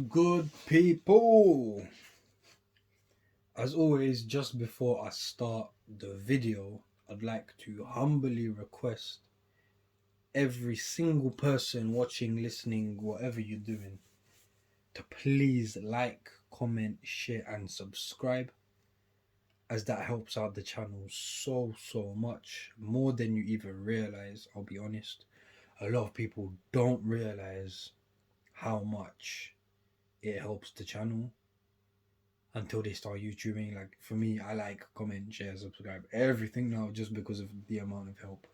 good, people? As always, just before I start the video, I'd like to humbly request every single person watching, listening, whatever you're doing, to please like, comment, share, and subscribe, as that helps out the channel so much more than you even realize. I'll be honest, a lot of people don't realize how much it helps the channel until they start YouTubing. Like for me, I like, comment, share, subscribe, everything now just because of the amount of help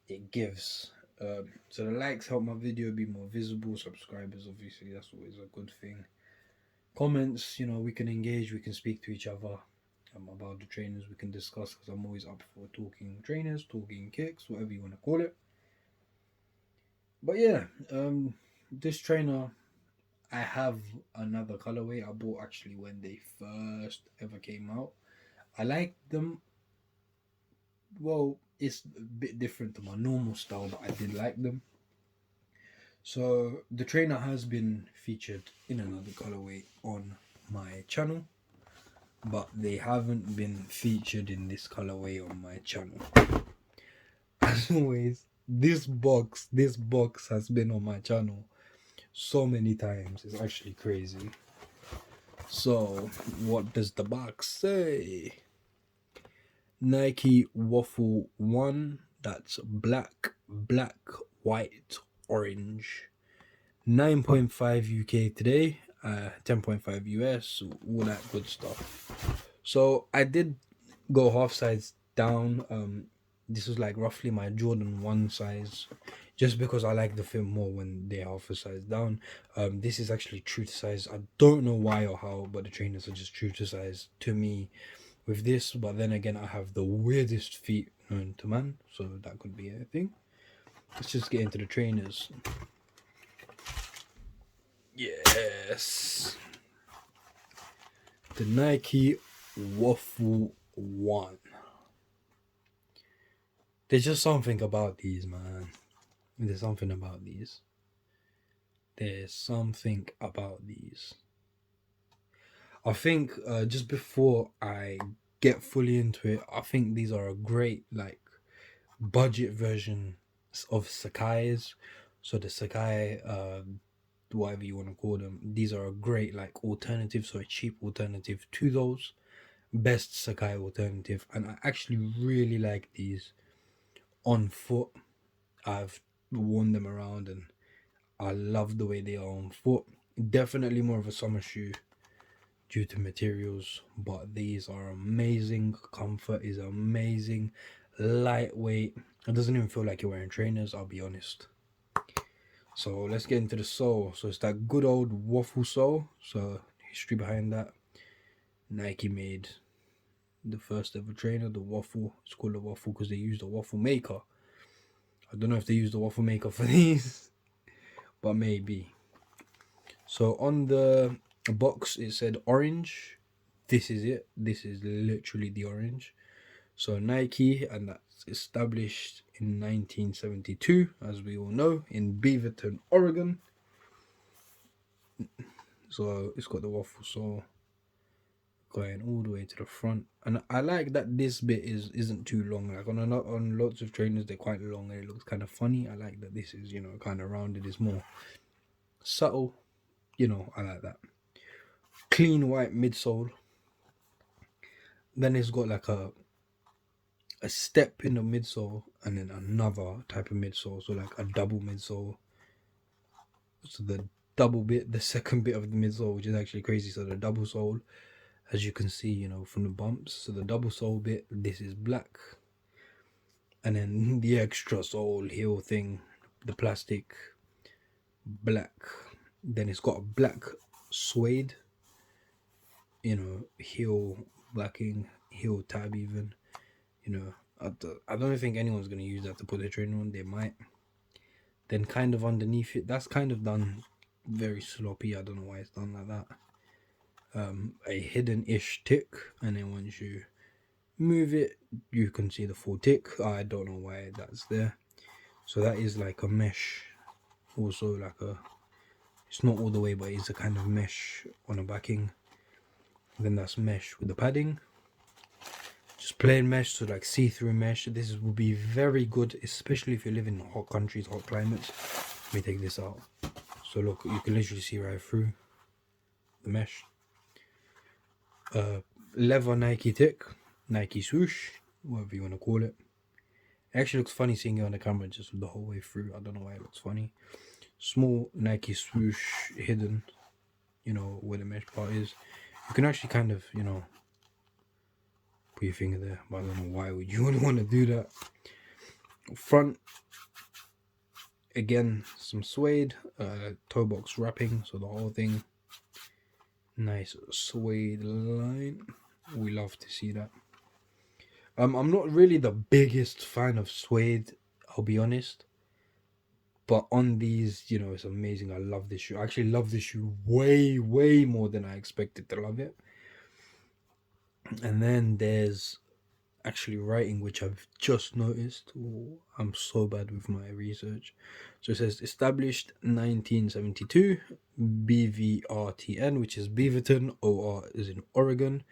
it gives. So the likes help my video be more visible. Subscribers, obviously, that's always a good thing. Comments, we can engage, we can speak to each other about the trainers, we can discuss, because I'm always up for talking trainers, talking kicks, whatever you want to call it. But yeah, this trainer, I have another colorway I bought actually when they first ever came out. I like them. Well, it's a bit different to my normal style, but I did like them. So the trainer has been featured in another colorway on my channel, but they haven't been featured in this colorway on my channel. As always, this box has been on my channel so many times. It's actually crazy. So what does the box say? Nike Waffle 1, that's black, white, orange. 9.5 UK today, 10.5 US, all that good stuff. So I did go half size down. This was like roughly my Jordan 1 size, just because I like the fit more when they're half a size down. This is actually true to size. I don't know why or how, but the trainers are just true to size to me with this. But then again, I have the weirdest feet known to man, so that could be a thing. Let's just get into the trainers. Yes, the Nike Waffle 1. There's just something about these, man. There's something about these. I think just before I get fully into it, I think these are a great budget version of Sakai's. So the Sakai, whatever you want to call them, these are a great alternative, so a cheap alternative to those. Best Sakai alternative, and I actually really like these on foot. I've worn them around and I love the way they are on foot. Definitely more of a summer shoe due to materials, but these are amazing. Comfort is amazing. Lightweight. It doesn't even feel like you're wearing trainers, I'll be honest. So let's get into the sole. So it's that good old waffle sole. So history behind that. Nike made the first ever trainer, the waffle. It's called a waffle because they used a waffle maker. I don't know if they used a waffle maker for these, but maybe. So on the box it said orange. This is it. This is literally the orange. So Nike, and that's established in 1972, as we all know, in Beaverton, Oregon. So it's got the waffle sole going all the way to the front, and I like that this bit isn't too long. Like on lots of trainers they're quite long and it looks kind of funny. I like that this is kind of rounded. It's more subtle. I like that. Clean white midsole. Then it's got like a step in the midsole and then another type of midsole, so like a double midsole. So the double bit, the second bit of the midsole, which is actually crazy. So the double sole, as you can see, from the bumps. So the double sole bit, this is black, and then the extra sole heel thing, the plastic, black. Then it's got a black suede, heel backing, heel tab even. I don't think anyone's going to use that to put their trainer on. They might. Then kind of underneath it, that's kind of done very sloppy. I don't know why it's done like that. A hidden-ish tick, and then once you move it, you can see the full tick. I don't know why that's there. So that is like a mesh, also like a It's not all the way, but it's a kind of mesh on the backing. Then that's mesh with the padding. Just plain mesh, so like see-through mesh. This will be very good, especially if you live in hot countries, hot climates. Let me take this out. So look, you can literally see right through the mesh. Leather Nike tick, Nike swoosh, whatever you want to call it. It actually looks funny seeing it on the camera just the whole way through. I don't know why it looks funny. Small Nike swoosh hidden, you know, where the mesh part is. You can actually kind of, you know, put your finger there, but I don't know why would you want to do that. Front, again, some suede, toe box wrapping, so the whole thing, nice suede line. We love to see that. I'm not really the biggest fan of suede, I'll be honest. But on these, you know, it's amazing. I love this shoe. I actually love this shoe way, way more than I expected to love it. And then there's actually writing, which I've just noticed. Oh, I'm so bad with my research. So it says established 1972, BVRTN, which is Beaverton, OR is in Oregon.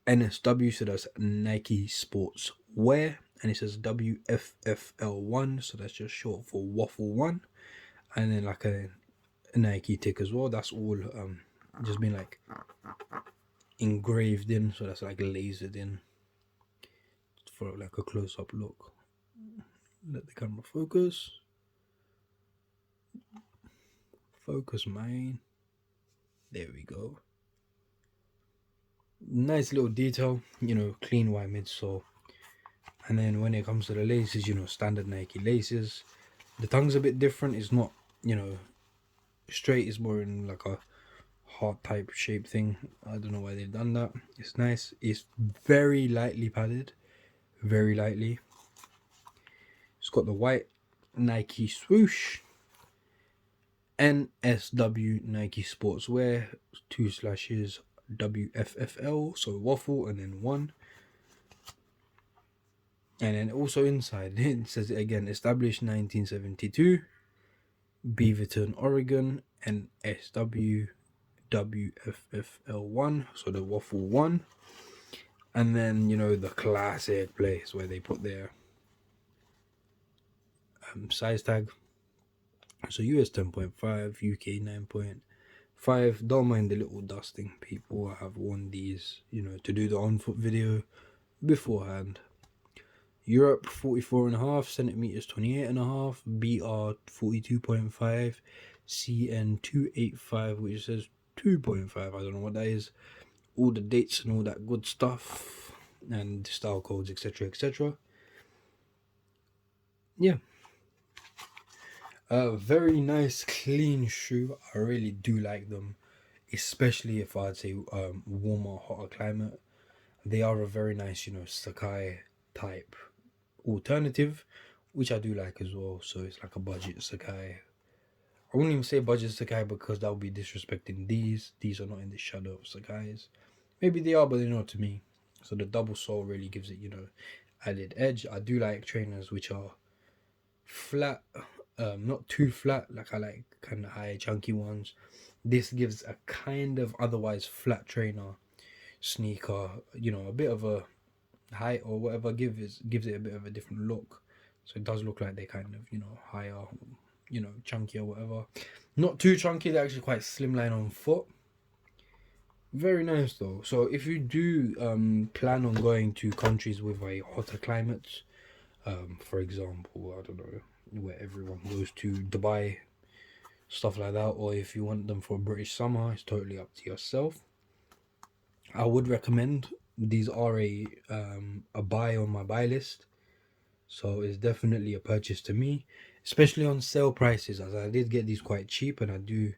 NSW, so that's Nike Sports Wear, and it says WFFL1, so that's just short for Waffle 1, and then like a Nike tick as well. That's all just been like engraved in, so that's like lasered in for like a close-up look. Let the camera focus. Focus, man. There we go. Nice little detail, you know, clean white midsole. And then when it comes to the laces, you know, standard Nike laces. The tongue's a bit different. It's not, you know, straight. It's more in like a heart type shape thing. I don't know why they've done that. It's nice. It's very lightly padded. Very lightly. It's got the white Nike swoosh. NSW Nike Sportswear 2/ WFFL, so waffle, and then 1. And then also inside it says it again, established 1972, Beaverton, Oregon, and SW WFFL1, so the waffle 1. And then, you know, the classic place where they put their size tag. So US 10.5, UK 9.5. Don't mind the little dusting. People have worn these, you know, to do the on foot video beforehand. Europe 44.5, centimeters 28.5, BR 42.5, CN 285, which says 2.5. I don't know what that is. All the dates and all that good stuff, and style codes, etc., etc. Yeah. Very nice, clean shoe. I really do like them, especially if I'd say warmer, hotter climate. They are a very nice, you know, Sakai type alternative, which I do like as well. So it's like a budget Sakai. I wouldn't even say budget Sakai because that would be disrespecting these. These are not in the shadow of Sakai's. Maybe they are, but they're not to me. So the double sole really gives it, you know, added edge. I do like trainers which are flat, not too flat. Like I like kind of high, chunky ones. This gives a kind of otherwise flat trainer sneaker, you know, a bit of a height or whatever, gives it a bit of a different look. So it does look like they kind of, you know, higher, you know, chunky or whatever. Not too chunky, they're actually quite slimline on foot. Very nice though. So if you do plan on going to countries with a hotter climate, for example, I don't know, where everyone goes to, Dubai, stuff like that, or if you want them for a British summer, it's totally up to yourself. I would recommend. These are a buy on my buy list, so it's definitely a purchase to me, especially on sale prices, as I did get these quite cheap, and I do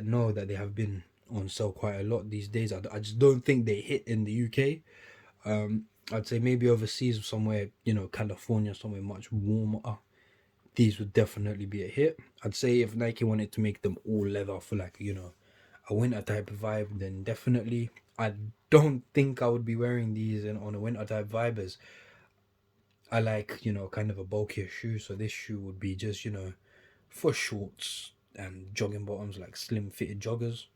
know that they have been on sale quite a lot these days. I just don't think they hit in the UK. I'd say maybe overseas somewhere, you know, California, somewhere much warmer, these would definitely be a hit. I'd say if Nike wanted to make them all leather for like, you know, a winter type of vibe, then definitely. I don't think I would be wearing these on a winter type vibe, as I like, you know, kind of a bulkier shoe. So this shoe would be just, you know, for shorts, and jogging bottoms, like slim fitted joggers,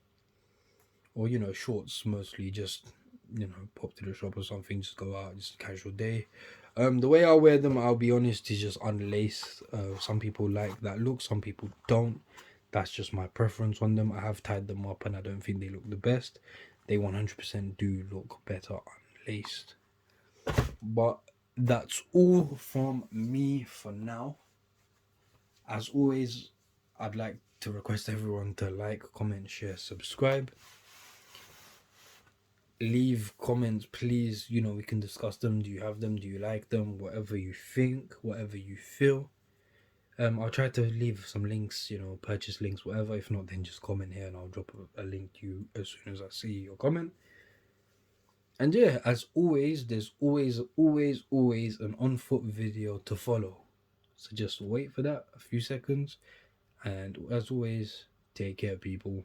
or shorts mostly. Just pop to the shop or something, just go out, just a casual day. The way I wear them, I'll be honest, is just unlaced. Some people like that look, some people don't. That's just my preference on them. I have tied them up and I don't think they look the best. They 100% do look better unlaced. But that's all from me for now. As always, I'd like to request everyone to like, comment, share, subscribe. Leave comments, please. We can discuss them. Do you have them? Do you like them? Whatever you think, whatever you feel. I'll try to leave some links, purchase links, whatever. If not, then just comment here and I'll drop a link to you as soon as I see your comment. And yeah, as always, there's always an on foot video to follow. So just wait for that, a few seconds. And as always, take care, people.